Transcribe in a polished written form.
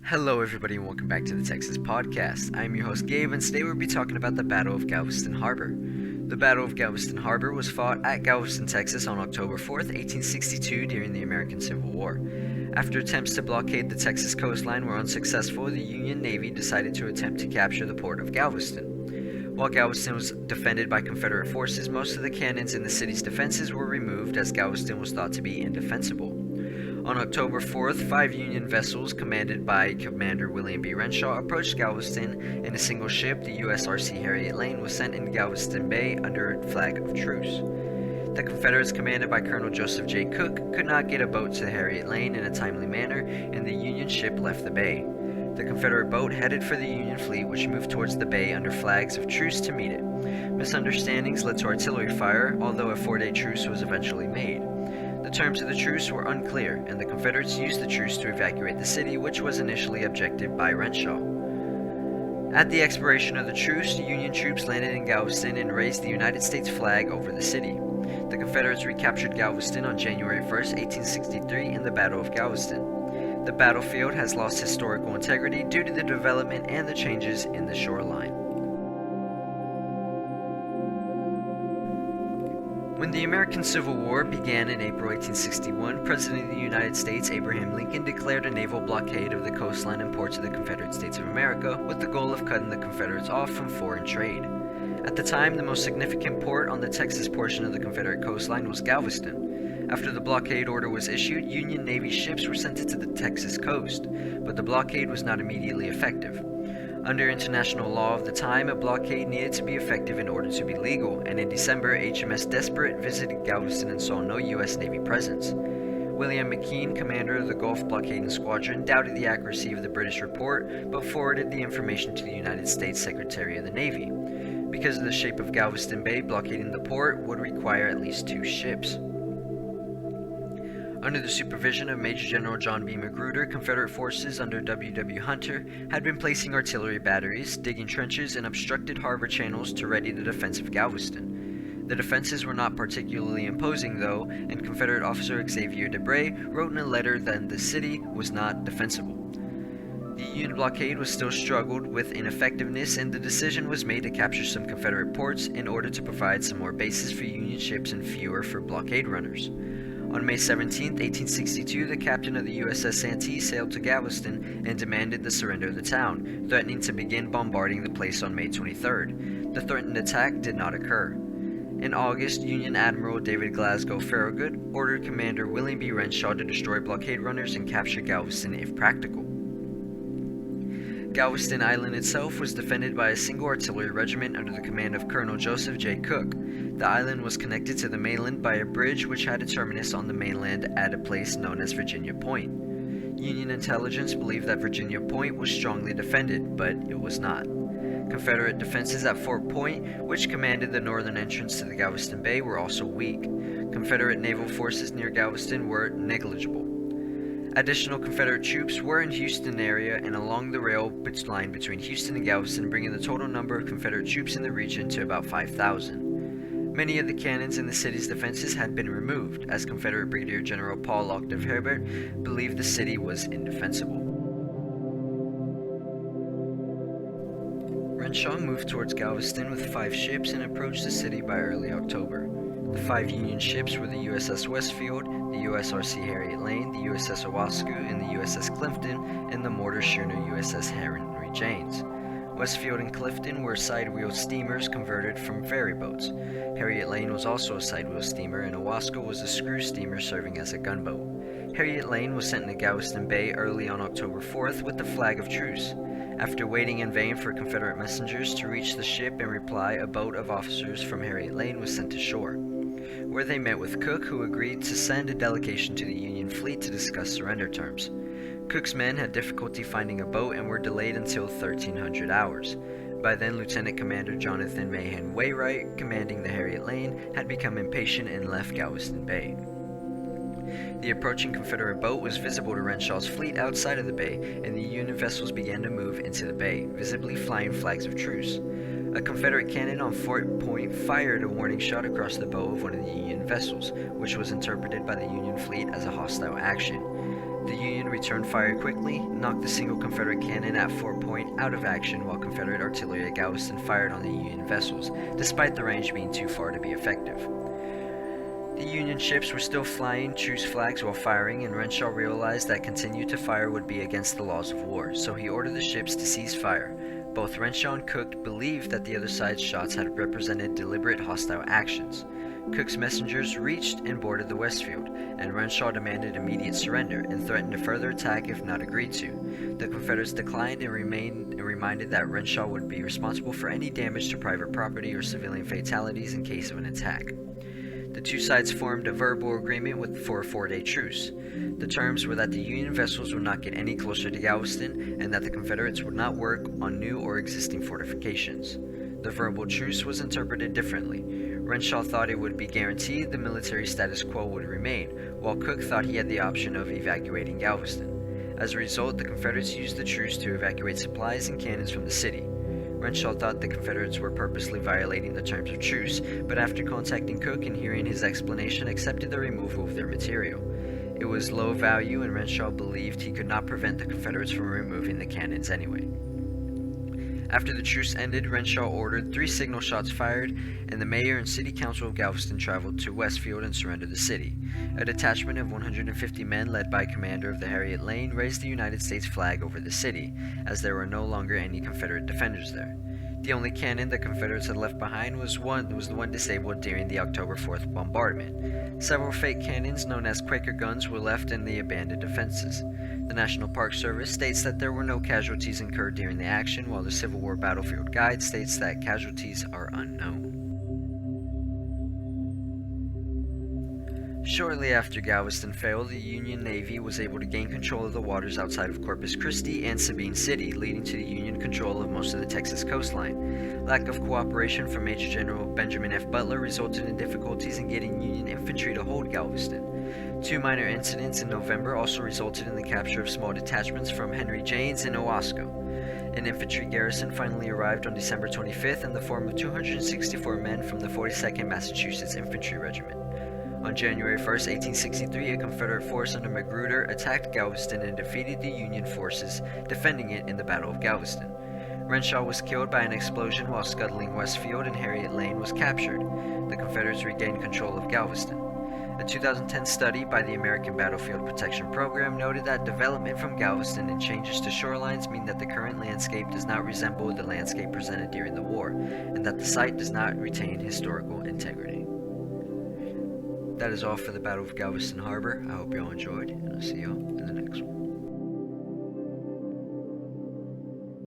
Hello, everybody, and welcome back to the Texas Podcast. I'm your host, Gabe, and today we'll be talking about the Battle of Galveston Harbor. The Battle of Galveston Harbor was fought at Galveston, Texas on October 4th, 1862, during the American Civil War. After attempts to blockade the Texas coastline were unsuccessful, the Union Navy decided to attempt to capture the port of Galveston. While Galveston was defended by Confederate forces, most of the cannons in the city's defenses were removed as Galveston was thought to be indefensible. On October 4th, 5 Union vessels commanded by Commander William B. Renshaw approached Galveston, and a single ship, the USRC Harriet Lane, was sent into Galveston Bay under a flag of truce. The Confederates, commanded by Colonel Joseph J. Cook, could not get a boat to Harriet Lane in a timely manner, and the Union ship left the bay. The Confederate boat headed for the Union fleet, which moved towards the bay under flags of truce to meet it. Misunderstandings led to artillery fire, although a 4-day truce was eventually made. The terms of the truce were unclear, and the Confederates used the truce to evacuate the city, which was initially objected by Renshaw. At the expiration of the truce, Union troops landed in Galveston and raised the United States flag over the city. The Confederates recaptured Galveston on January 1st, 1863, in the Battle of Galveston. The battlefield has lost historical integrity due to the development and the changes in the shoreline. When the American Civil War began in April 1861, President of the United States Abraham Lincoln declared a naval blockade of the coastline and ports of the Confederate States of America with the goal of cutting the Confederates off from foreign trade. At the time, the most significant port on the Texas portion of the Confederate coastline was Galveston. After the blockade order was issued, Union Navy ships were sent to the Texas coast, but the blockade was not immediately effective. Under international law of the time, a blockade needed to be effective in order to be legal, and in December, HMS Desperate visited Galveston and saw no U.S. Navy presence. William McKean, commander of the Gulf Blockading Squadron, doubted the accuracy of the British report, but forwarded the information to the United States Secretary of the Navy. Because of the shape of Galveston Bay, blockading the port would require at least 2 ships. Under the supervision of Major General John B. Magruder, Confederate forces under W. Hunter had been placing artillery batteries, digging trenches, and obstructed harbor channels to ready the defense of Galveston. The defenses were not particularly imposing, though, and Confederate officer Xavier Debray wrote in a letter that the city was not defensible. The Union blockade was still struggled with ineffectiveness, and the decision was made to capture some Confederate ports in order to provide some more bases for Union ships and fewer for blockade runners. On May 17, 1862, the captain of the USS Santee sailed to Galveston and demanded the surrender of the town, threatening to begin bombarding the place on May 23rd. The threatened attack did not occur. In August, Union Admiral David Glasgow Farragut ordered Commander William B. Renshaw to destroy blockade runners and capture Galveston if practical. Galveston Island itself was defended by a single artillery regiment under the command of Colonel Joseph J. Cook. The island was connected to the mainland by a bridge which had a terminus on the mainland at a place known as Virginia Point. Union intelligence believed that Virginia Point was strongly defended, but it was not. Confederate defenses at Fort Point, which commanded the northern entrance to the Galveston Bay, were also weak. Confederate naval forces near Galveston were negligible. Additional Confederate troops were in Houston area and along the rail line between Houston and Galveston, bringing the total number of Confederate troops in the region to about 5,000. Many of the cannons in the city's defenses had been removed, as Confederate Brigadier General Paul Octave Herbert believed the city was indefensible. Renshaw moved towards Galveston with 5 ships and approached the city by early October. The 5 Union ships were the USS Westfield, the USRC Harriet Lane, the USS Owasco, and the USS Clifton, and the mortar schooner USS Henry James. Westfield and Clifton were side-wheel steamers converted from ferry boats. Harriet Lane was also a side-wheel steamer, and Owasco was a screw steamer serving as a gunboat. Harriet Lane was sent into Galveston Bay early on October 4th with the flag of truce. After waiting in vain for Confederate messengers to reach the ship and reply, a boat of officers from Harriet Lane was sent to shore, where they met with Cook, who agreed to send a delegation to the Union fleet to discuss surrender terms. Cook's men had difficulty finding a boat and were delayed until 1300 hours. By then, Lieutenant Commander Jonathan Mahan Wainwright, commanding the Harriet Lane, had become impatient and left Galveston Bay. The approaching Confederate boat was visible to Renshaw's fleet outside of the bay, and the Union vessels began to move into the bay, visibly flying flags of truce. A Confederate cannon on Fort Point fired a warning shot across the bow of one of the Union vessels, which was interpreted by the Union fleet as a hostile action. The Union returned fire quickly, knocked the single Confederate cannon at Fort Point out of action while Confederate artillery at Galveston fired on the Union vessels, despite the range being too far to be effective. The Union ships were still flying truce flags while firing, and Renshaw realized that continuing to fire would be against the laws of war, so he ordered the ships to cease fire. Both Renshaw and Cook believed that the other side's shots had represented deliberate hostile actions. Cook's messengers reached and boarded the Westfield, and Renshaw demanded immediate surrender and threatened a further attack if not agreed to. The Confederates declined and reminded that Renshaw would be responsible for any damage to private property or civilian fatalities in case of an attack. The two sides formed a verbal agreement for a 4-day truce. The terms were that the Union vessels would not get any closer to Galveston and that the Confederates would not work on new or existing fortifications. The verbal truce was interpreted differently. Renshaw thought it would be guaranteed the military status quo would remain, while Cook thought he had the option of evacuating Galveston. As a result, the Confederates used the truce to evacuate supplies and cannons from the city. Renshaw thought the Confederates were purposely violating the terms of truce, but after contacting Cook and hearing his explanation, accepted the removal of their material. It was low value, and Renshaw believed he could not prevent the Confederates from removing the cannons anyway. After the truce ended, Renshaw ordered 3 signal shots fired, and the mayor and city council of Galveston traveled to Westfield and surrendered the city. A detachment of 150 men led by commander of the Harriet Lane raised the United States flag over the city, as there were no longer any Confederate defenders there. The only cannon the Confederates had left behind was the one disabled during the October 4th bombardment. Several fake cannons known as Quaker guns were left in the abandoned defenses. The National Park Service states that there were no casualties incurred during the action, while the Civil War Battlefield Guide states that casualties are unknown. Shortly after Galveston fell, the Union Navy was able to gain control of the waters outside of Corpus Christi and Sabine City, leading to the Union control of most of the Texas coastline. Lack of cooperation from Major General Benjamin F. Butler resulted in difficulties in getting Union infantry to hold Galveston. 2 minor incidents in November also resulted in the capture of small detachments from Henry James and Owasco. An infantry garrison finally arrived on December 25th in the form of 264 men from the 42nd Massachusetts Infantry Regiment. On January 1, 1863, a Confederate force under Magruder attacked Galveston and defeated the Union forces defending it in the Battle of Galveston. Renshaw was killed by an explosion while scuttling Westfield, and Harriet Lane was captured. The Confederates regained control of Galveston. A 2010 study by the American Battlefield Protection Program noted that development from Galveston and changes to shorelines mean that the current landscape does not resemble the landscape presented during the war, and that the site does not retain historical integrity. That is all for the Battle of Galveston Harbor. I hope you all enjoyed, and I'll see you all in the next one.